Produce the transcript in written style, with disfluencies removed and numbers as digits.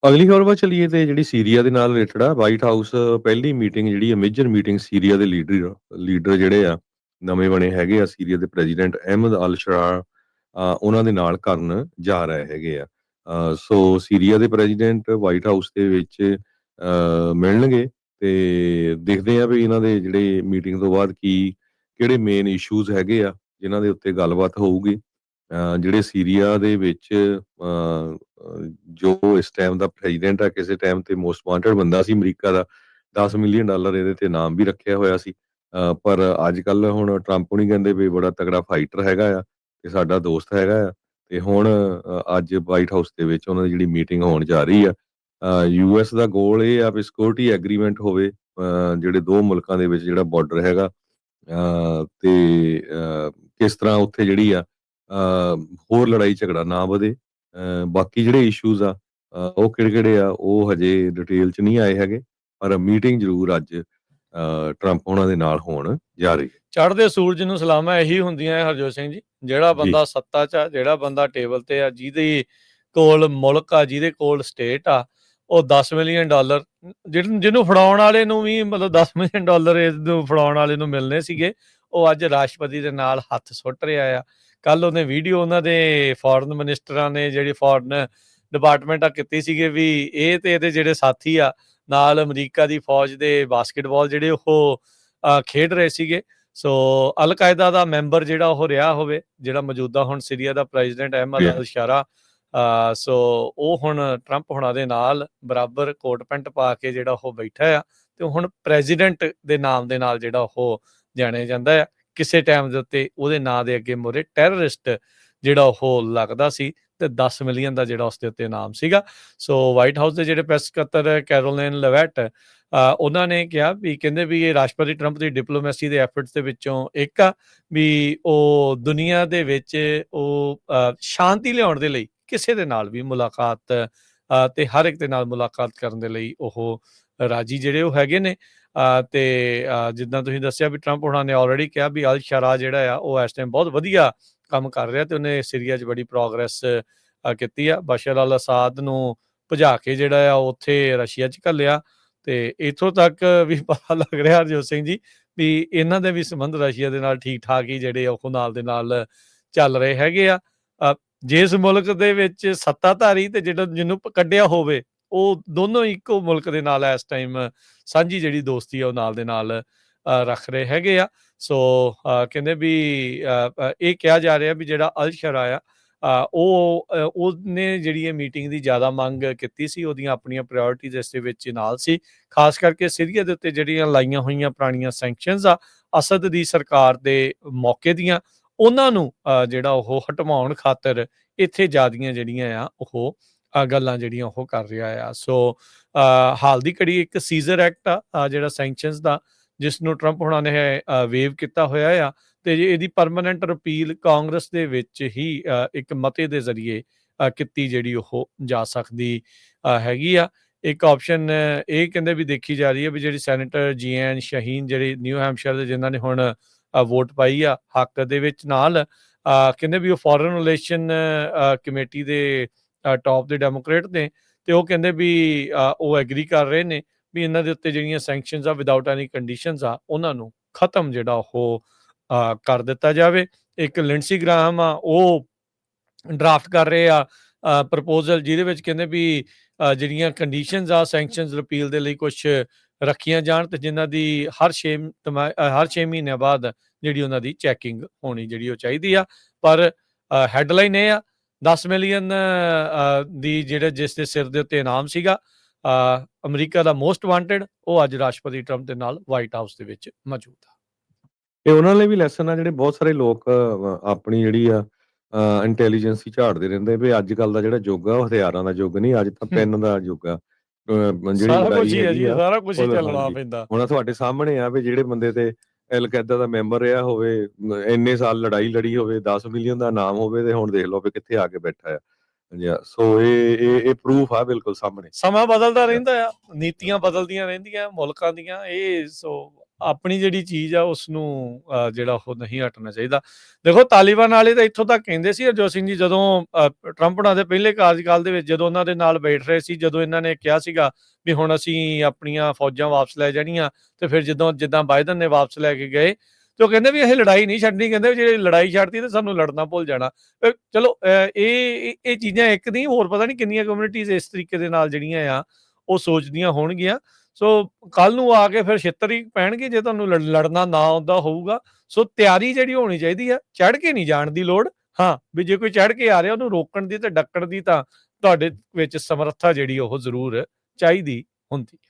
ਅਗਲੀ ਖਬਰ ਵੱਲ ਚਲੀਏ ਤੇ ਜਿਹੜੀ ਸੀਰੀਆ ਦੇ ਨਾਲ ਰਿਲੇਟਡ ਆ ਵਾਈਟ ਹਾਊਸ ਪਹਿਲੀ ਮੀਟਿੰਗ ਜਿਹੜੀ ਆ ਮੇਜਰ ਮੀਟਿੰਗ ਸੀਰੀਆ ਦੇ ਲੀਡਰ ਜਿਹੜੇ ਆ ਨਵੇਂ ਬਣੇ ਹੈਗੇ ਆ ਸੀਰੀਆ ਦੇ ਪ੍ਰੈਜ਼ੀਡੈਂਟ ਅਹਿਮਦ ਅਲ ਸ਼ਰਾ ਉਹਨਾਂ ਦੇ ਨਾਲ ਕਰਨ ਜਾ ਰਹੇ ਹੈਗੇ ਆ। ਸੋ ਸੀਰੀਆ ਦੇ ਪ੍ਰੈਜ਼ੀਡੈਂਟ ਵਾਈਟ ਹਾਊਸ ਦੇ ਵਿੱਚ ਮਿਲਣਗੇ ਤੇ ਦੇਖਦੇ ਆ ਵੀ ਇਹਨਾਂ ਦੇ ਜਿਹੜੇ ਮੀਟਿੰਗ ਤੋਂ ਬਾਅਦ ਕਿਹੜੇ ਮੇਨ ਇਸ਼ੂਜ਼ ਹੈਗੇ ਆ ਜਿਨ੍ਹਾਂ ਦੇ ਉੱਤੇ ਗੱਲਬਾਤ ਹੋਊਗੀ। ਜਿਹੜੇ ਸੀਰੀਆ ਦੇ ਵਿੱਚ ਜੋ ਇਸ ਟਾਈਮ ਦਾ ਪ੍ਰੈਜ਼ੀਡੈਂਟ ਆ ਕਿਸੇ ਟਾਈਮ ਤੇ ਮੋਸਟ ਵਾਂਟਡ ਬੰਦਾ ਸੀ ਅਮਰੀਕਾ ਦਾ। $10 ਮਿਲੀਅਨ ਇਹਦੇ ਤੇ ਨਾਮ ਵੀ ਰੱਖਿਆ ਹੋਇਆ ਸੀ। ਪਰ ਅੱਜ ਕੱਲ ਹੁਣ ਟਰੰਪ ਹੁਣੀ ਕਹਿੰਦੇ ਵੀ ਬੜਾ ਤਗੜਾ ਫਾਈਟਰ ਹੈਗਾ ਆ ਤੇ ਸਾਡਾ ਦੋਸਤ ਹੈਗਾ ਆ। ਤੇ ਹੁਣ ਅੱਜ ਵਾਈਟ ਹਾਊਸ ਦੇ ਵਿੱਚ ਉਹਨਾਂ ਦੀ ਜਿਹੜੀ ਮੀਟਿੰਗ ਹੋਣ ਜਾ ਰਹੀ ਆ। ਯੂਐਸ ਦਾ ਗੋਲ ਇਹ ਆ ਵੀ ਸਿਕਿਉਰਿਟੀ ਐਗਰੀਮੈਂਟ ਹੋਵੇ ਜਿਹੜੇ ਦੋ ਮੁਲਕਾਂ ਦੇ ਵਿੱਚ ਜਿਹੜਾ ਬਾਰਡਰ ਹੈਗਾ ਤੇ ਕਿਸ ਤਰ੍ਹਾਂ ਉੱਥੇ ਜਿਹੜੀ ਆ ਹੋਰ ਲੜਾਈ ਝਗੜਾ ਨਾ ਵਧੇ। ਬਾਕੀ ਜਿਹੜੇ ਇਸ਼ੂਜ਼ ਆ ਉਹ ਕਿਹੜੇ-ਕਿਹੜੇ ਆ ਉਹ ਹਜੇ ਡਿਟੇਲ 'ਚ ਨਹੀਂ ਆਏ ਹੈਗੇ। ਪਰ ਮੀਟਿੰਗ ਜ਼ਰੂਰ ਅੱਜ ਟਰੰਪ ਉਹਨਾਂ ਦੇ ਨਾਲ ਹੋਣ ਜਾ ਰਹੀ ਹੈ। ਚੜ੍ਹਦੇ ਸੂਰਜ ਨੂੰ ਸਲਾਮਾਂ ਇਹੀ ਹੁੰਦੀਆਂ ਹੈ ਹਰਜੋਤ ਸਿੰਘ ਜੀ। ਜਿਹੜਾ ਬੰਦਾ ਸੱਤਾ 'ਚ ਆ, ਜਿਹੜਾ ਬੰਦਾ ਟੇਬਲ ਤੇ ਆ, ਜਿਹਦੇ ਕੋਲ ਮੁਲਕ ਆ, ਜਿਹਦੇ ਕੋਲ ਸਟੇਟ ਆ, ਉਹ $10 ਮਿਲੀਅਨ ਜਿਹਨੂੰ ਫੜਾਉਣ ਵਾਲੇ ਨੂੰ ਵੀ ਮਤਲਬ $10 ਮਿਲੀਅਨ ਇਹਨੂੰ ਫੜਾਉਣ ਵਾਲੇ ਨੂੰ ਮਿਲਣੇ ਸੀਗੇ, ਉਹ ਅੱਜ ਰਾਸ਼ਟਰਪਤੀ ਦੇ ਨਾਲ ਹੱਥ ਸੁੱਟ ਰਿਹਾ ਆ। ਕੱਲ ਉਹਨੇ ਵੀਡੀਓ ਉਹਨਾਂ ਦੇ ਫੋਰਨ ਮਿਨਿਸਟਰਾਂ ਨੇ ਜਿਹੜੀ ਫੋਰਨ ਡਿਪਾਰਟਮੈਂਟ ਆ ਕੀਤੀ ਸੀਗੇ ਵੀ ਇਹ ਤੇ ਇਹਦੇ ਜਿਹੜੇ ਸਾਥੀ ਆ ਨਾਲ ਅਮਰੀਕਾ ਦੀ ਫੌਜ ਦੇ ਬਾਸਕਟਬਾਲ ਜਿਹੜੇ ਉਹ ਖੇਡ ਰਹੇ ਸੀਗੇ। ਸੋ ਅਲ ਕਾਇਦਾ ਦਾ ਮੈਂਬਰ ਜਿਹੜਾ ਉਹ ਰਿਹਾ ਹੋਵੇ, ਜਿਹੜਾ ਮੌਜੂਦਾ ਹੁਣ ਸੀਰੀਆ ਦਾ ਪ੍ਰੈਜ਼ੀਡੈਂਟ ਅਹਿਮਦ ਅਲ ਸ਼ਰਾ। ਸੋ ਉਹ ਹੁਣ ਟਰੰਪ ਹੁਣਾਂ ਦੇ ਨਾਲ ਬਰਾਬਰ ਕੋਟ ਪੈਂਟ ਪਾ ਕੇ ਜਿਹੜਾ ਉਹ ਬੈਠਾ ਆ ਤੇ ਹੁਣ ਪ੍ਰੈਜ਼ੀਡੈਂਟ ਦੇ ਨਾਮ ਦੇ ਨਾਲ ਜਿਹੜਾ ਉਹ ਜਾਣਿਆ ਜਾਂਦਾ ਆ। ਕਿਸੇ ਟਾਈਮ ਦੇ ਉੱਤੇ ਉਹਦੇ ਨਾਂ ਦੇ ਅੱਗੇ ਮੋਰੇ ਟੈਰਰਿਸਟ ਜਿਹੜਾ ਉਹ ਲੱਗਦਾ ਸੀ ਤੇ $10 ਮਿਲੀਅਨ ਦਾ ਜਿਹੜਾ ਉਸਦੇ ਉੱਤੇ ਨਾਮ ਸੀਗਾ। ਸੋ ਵਾਈਟ ਹਾਊਸ ਦੇ ਜਿਹੜੇ ਪ੍ਰੈਸ ਸਕੱਤਰ ਕੈਰੋਲਿਨ ਲੈਵੈਟ ਉਹਨਾਂ ਨੇ ਕਿਹਾ ਵੀ ਕਹਿੰਦੇ ਵੀ ਇਹ ਰਾਸ਼ਟਰਪਤੀ ਟਰੰਪ ਦੀ ਡਿਪਲੋਮੈਸੀ ਦੇ ਐਫਰਟਸ ਦੇ ਵਿੱਚੋਂ ਇੱਕ ਆ ਵੀ ਉਹ ਦੁਨੀਆ ਦੇ ਵਿੱਚ ਉਹ ਸ਼ਾਂਤੀ ਲਿਆਉਣ ਦੇ ਲਈ ਕਿਸੇ ਦੇ ਨਾਲ ਵੀ ਮੁਲਾਕਾਤ ਤੇ ਹਰ ਇੱਕ ਦੇ ਨਾਲ ਮੁਲਾਕਾਤ ਕਰਨ ਦੇ ਲਈ ਉਹ ਰਾਜੀ ਜਿਹੜੇ ਉਹ ਹੈਗੇ ਨੇ। ਤੇ ਜਿੱਦਾਂ ਤੁਸੀਂ ਦੱਸਿਆ ਵੀ ਟਰੰਪ ਉਹਨਾਂ ਨੇ ਆਲਰੇਡੀ ਕਿਹਾ ਵੀ ਅਲ ਸ਼ਰਾ ਜਿਹੜਾ ਆ ਉਹ ਇਸ ਟਾਈਮ ਬਹੁਤ ਵਧੀਆ ਕੰਮ ਕਰ ਰਿਹਾ ਤੇ ਉਹਨੇ ਸੀਰੀਆ 'ਚ ਬੜੀ ਪ੍ਰੋਗਰੈਸ ਕੀਤੀ ਆ। ਬਸ਼ਰ ਅਲ ਅਸਾਦ ਨੂੰ ਭਜਾ ਕੇ ਜਿਹੜਾ ਆ ਉੱਥੇ ਰਸ਼ੀਆ 'ਚ ਘੱਲਿਆ ਤੇ ਇੱਥੋਂ ਤੱਕ ਵੀ ਪਤਾ ਲੱਗ ਰਿਹਾ ਹਰਜੋਤ ਸਿੰਘ ਜੀ ਵੀ ਇਹਨਾਂ ਦੇ ਵੀ ਸੰਬੰਧ ਰਸ਼ੀਆ ਦੇ ਨਾਲ ਠੀਕ ਠਾਕ ਹੀ ਜਿਹੜੇ ਉਹ ਨਾਲ ਦੇ ਨਾਲ ਚੱਲ ਰਹੇ ਹੈਗੇ ਆ। ਜਿਸ ਮੁਲਕ ਦੇ ਵਿੱਚ ਸੱਤਾਧਾਰੀ ਤੇ ਜਿਹਨੂੰ ਕੱਢਿਆ ਹੋਵੇ ਉਹ ਦੋਨੋਂ ਇੱਕੋ ਮੁਲਕ ਦੇ ਨਾਲ ਇਸ ਟਾਈਮ ਸਾਂਝੀ ਜਿਹੜੀ ਦੋਸਤੀ ਆ ਉਹ ਨਾਲ ਦੇ ਨਾਲ ਰੱਖ ਰਹੇ ਹੈਗੇ ਆ। ਸੋ ਕਹਿੰਦੇ ਵੀ ਇਹ ਕਿਹਾ ਜਾ ਰਿਹਾ ਵੀ ਜਿਹੜਾ ਅਲ ਸ਼ਰਾ ਆ ਉਹਨੇ ਜਿਹੜੀ ਇਹ ਮੀਟਿੰਗ ਦੀ ਜ਼ਿਆਦਾ ਮੰਗ ਕੀਤੀ ਸੀ, ਉਹਦੀਆਂ ਆਪਣੀਆਂ ਪ੍ਰਾਇਓਰਟੀਜ਼ ਇਸ ਦੇ ਵਿੱਚ ਨਾਲ ਸੀ। ਖਾਸ ਕਰਕੇ ਸੀਰੀਆ ਦੇ ਉੱਤੇ ਜਿਹੜੀਆਂ ਲਾਈਆਂ ਹੋਈਆਂ ਪੁਰਾਣੀਆਂ ਸੈਂਕਸ਼ਨਸ ਆ ਅਸਦ ਦੀ ਸਰਕਾਰ ਦੇ ਮੌਕੇ ਦੀਆਂ, ਉਹਨਾਂ ਨੂੰ ਜਿਹੜਾ ਉਹ ਹਟਵਾਉਣ ਖਾਤਰ ਇੱਥੇ ਜ਼ਿਆਦੀਆਂ ਜਿਹੜੀਆਂ ਆ ਉਹ ਗੱਲਾਂ ਜਿਹੜੀਆਂ ਉਹ ਕਰ ਰਿਹਾ ਆ। ਸੋ ਹਾਲ ਦੀ ਘੜੀ ਇੱਕ ਸੀਜ਼ਰ ਐਕਟ ਆ ਜਿਹੜਾ ਸੈਂਕਸ਼ਨਸ ਦਾ, ਜਿਸ ਨੂੰ ਟਰੰਪ ਹੁਣਾਂ ਨੇ ਵੇਵ ਕੀਤਾ ਹੋਇਆ ਆ ਤੇ ਇਹਦੀ ਪਰਮਾਨੈਂਟ ਰਿਪੀਲ ਕਾਂਗਰਸ ਦੇ ਵਿੱਚ ਹੀ ਇੱਕ ਮਤੇ ਦੇ ਜ਼ਰੀਏ ਕੀਤੀ ਜਿਹੜੀ ਉਹ ਜਾ ਸਕਦੀ ਹੈਗੀ ਆ। ਇੱਕ ਆਪਸ਼ਨ ਇਹ ਕਹਿੰਦੇ ਵੀ ਦੇਖੀ ਜਾ ਰਹੀ ਹੈ ਵੀ ਜਿਹੜੀ ਸੈਨੇਟਰ ਜੀਐਨ ਸ਼ਹੀਨ ਜਿਹੜੇ ਨਿਊ ਹੈਮਸ਼ਾਇਰ ਦੇ ਜਿਨ੍ਹਾਂ ਨੇ ਹੁਣ ਵੋਟ ਪਾਈ ਆ ਹੱਕ ਦੇ ਵਿੱਚ ਨਾਲ ਕਹਿੰਦੇ ਵੀ ਉਹ ਫੋਰਨ ਰਿਲੇਸ਼ਨ ਕਮੇਟੀ ਦੇ ਟੌਪ ਦੇ ਡੈਮੋਕ੍ਰੇਟ ਨੇ ਤੇ ਉਹ ਕਹਿੰਦੇ ਵੀ ਉਹ ਐਗਰੀ ਕਰ ਰਹੇ ਨੇ ਵੀ ਇਹਨਾਂ ਦੇ ਉੱਤੇ ਜਿਹੜੀਆਂ ਸੈਂਕਸ਼ਨਸ ਆ ਵਿਦਆਊਟ ਐਨੀ ਕੰਡੀਸ਼ਨਸ ਆ ਉਹਨਾਂ ਨੂੰ ਖਤਮ ਜਿਹੜਾ ਉਹ ਕਰ ਦਿੱਤਾ ਜਾਵੇ। ਇੱਕ ਲਿੰਡਸੀ ਗ੍ਰਾਹਮ ਆ ਉਹ ਡਰਾਫਟ ਕਰ ਰਹੇ ਆ ਪ੍ਰਪੋਜ਼ਲ, ਜਿਹਦੇ ਵਿੱਚ ਕਹਿੰਦੇ ਵੀ ਜਿਹੜੀਆਂ ਕੰਡੀਸ਼ਨਸ ਆ ਸੈਂਕਸ਼ਨਸ ਰਿਪੀਲ ਦੇ ਲਈ ਕੁਝ ਰੱਖੀਆਂ ਜਾਣ ਤੇ ਜਿਨ੍ਹਾਂ ਦੀ ਹਰ 6 ਮਹੀਨਿਆਂ ਬਾਅਦ ਜਿਹੜੀ ਉਹਨਾਂ ਦੀ ਚੈਕਿੰਗ ਹੋਣੀ ਜਿਹੜੀ ਉਹ ਚਾਹੀਦੀ ਆ। ਪਰ ਹੈਡਲਾਈਨ ਇਹ ਆ 10 ਮਿਲੀਅਨ ਦੀ ਜਿਸ ਦੇ ਸਿਰ ਦੇ ਉੱਤੇ ਇਨਾਮ ਸੀਗਾ ਅਮਰੀਕਾ ਦਾ ਮੋਸਟ ਵਾਂਟਡ, ਉਹ ਅੱਜ ਰਾਸ਼ਟਰਪਤੀ ਟਰੰਪ ਦੇ ਨਾਲ ਵਾਈਟ ਹਾਊਸ ਦੇ ਵਿੱਚ ਮੌਜੂਦ ਆ। ਇਹ ਉਹਨਾਂ ਲਈ ਵੀ ਲੈਸਨ ਆ ਜਿਹੜੇ ਬਹੁਤ ਸਾਰੇ ਲੋਕ ਆਪਣੀ ਜਿਹੜੀ ਆ ਇੰਟੈਲੀਜੈਂਸ ਹੀ ਝਾੜਦੇ ਰਹਿੰਦੇ ਵੀ ਅੱਜ ਕੱਲ ਦਾ ਜਿਹੜਾ ਯੁੱਗ ਆ ਉਹ ਹਥਿਆਰਾਂ ਦਾ ਯੁੱਗ ਨਹੀਂ, ਅੱਜ ਤਾਂ ਪੈਨ ਦਾ ਯੁੱਗ ਆ। ਜਿਹੜੀ ਲੜਾਈ ਹੈਗੀ ਆ ਸਾਰਾ ਕੁਝ ਹੀ ਚੱਲਣਾ ਪੈਂਦਾ। ਹੁਣ ਤੁਹਾਡੇ ਸਾਹਮਣੇ ਆ ਵੀ ਜਿਹੜੇ ਬੰਦੇ ਤੇ ਅਲ ਕਾਇਦਾ ਦਾ ਮੈਂਬਰ ਰਿਹਾ ਹੋਵੇ, ਇੰਨੇ ਸਾਲ ਲੜਾਈ ਲੜੀ ਹੋਵੇ, 10 ਮਿਲੀਅਨ ਦਾ ਨਾਮ ਹੋਵੇ ਤੇ ਹੁਣ ਦੇਖ ਲਓ ਵੀ ਕਿੱਥੇ ਆ ਕੇ ਬੈਠਾ ਆ। ਸੋ ਇਹ ਪ੍ਰੂਫ ਆ ਬਿਲਕੁਲ ਸਾਹਮਣੇ। ਸਮਾਂ ਬਦਲਦਾ ਰਹਿੰਦਾ ਆ, ਨੀਤੀਆਂ ਬਦਲਦੀਆਂ ਰਹਿੰਦੀਆਂ ਮੁਲਕਾਂ ਦੀਆਂ। ਇਹ ਸੋ ਆਪਣੀ ਜਿਹੜੀ ਚੀਜ਼ ਆ ਉਸਨੂੰ ਜਿਹੜਾ ਉਹ ਨਹੀਂ ਹਟਣਾ ਚਾਹੀਦਾ। ਦੇਖੋ ਤਾਲਿਬਾਨ ਵਾਲੇ ਤਾਂ ਇੱਥੋਂ ਤੱਕ ਕਹਿੰਦੇ ਸੀ ਹਰਜੋਤ ਸਿੰਘ ਜੀ, ਜਦੋਂ ਟਰੰਪ ਉਹਨਾਂ ਦੇ ਪਹਿਲੇ ਕਾਰਜਕਾਲ ਦੇ ਵਿੱਚ ਜਦੋਂ ਉਹਨਾਂ ਦੇ ਨਾਲ ਬੈਠ ਰਹੇ ਸੀ, ਜਦੋਂ ਇਹਨਾਂ ਨੇ ਕਿਹਾ ਸੀਗਾ ਵੀ ਹੁਣ ਅਸੀਂ ਆਪਣੀਆਂ ਫੌਜਾਂ ਵਾਪਸ ਲੈ ਜਾਣੀਆਂ, ਤੇ ਫਿਰ ਜਿੱਦਾਂ ਬਾਈਡਨ ਨੇ ਵਾਪਸ ਲੈ ਕੇ ਗਏ, ਤੇ ਉਹ ਕਹਿੰਦੇ ਵੀ ਇਹ ਲੜਾਈ ਨਹੀਂ ਛੱਡਣੀ, ਕਹਿੰਦੇ ਜੇ ਲੜਾਈ ਛੱਡਤੀ ਤਾਂ ਸਾਨੂੰ ਲੜਨਾ ਭੁੱਲ ਜਾਣਾ। ਚਲੋ ਇਹ ਚੀਜ਼ਾਂ ਇੱਕ ਨਹੀਂ, ਹੋਰ ਪਤਾ ਨਹੀਂ ਕਿੰਨੀਆਂ ਕਮਿਊਨਿਟੀਜ਼ ਇਸ ਤਰੀਕੇ ਦੇ ਨਾਲ ਜਿਹੜੀਆਂ ਆ ਉਹ ਸੋਚਦੀਆਂ ਹੋਣਗੀਆਂ। ਸੋ ਕੱਲ ਨੂੰ ਆ ਕੇ ਫਿਰ ਛਿੱਤਰ ਹੀ ਪੈਣਗੇ ਜੇ ਤੁਹਾਨੂੰ ਲੜਨਾ ਨਾ ਆਉਂਦਾ ਹੋਊਗਾ। ਸੋ ਤਿਆਰੀ ਜਿਹੜੀ ਹੋਣੀ ਚਾਹੀਦੀ ਆ, ਚੜ੍ਹ ਕੇ ਨਹੀਂ ਜਾਣ ਦੀ ਲੋੜ। ਹਾਂ, ਵੀ ਜੇ ਕੋਈ ਚੜ੍ਹ ਕੇ ਆ ਰਿਹਾ ਉਹਨੂੰ ਰੋਕਣ ਦੀ ਤੇ ਡੱਕਣ ਦੀ ਤਾਂ ਤੁਹਾਡੇ ਵਿੱਚ ਸਮਰੱਥਾ ਜਿਹੜੀ ਉਹ ਜ਼ਰੂਰ ਚਾਹੀਦੀ ਹੁੰਦੀ ਹੈ।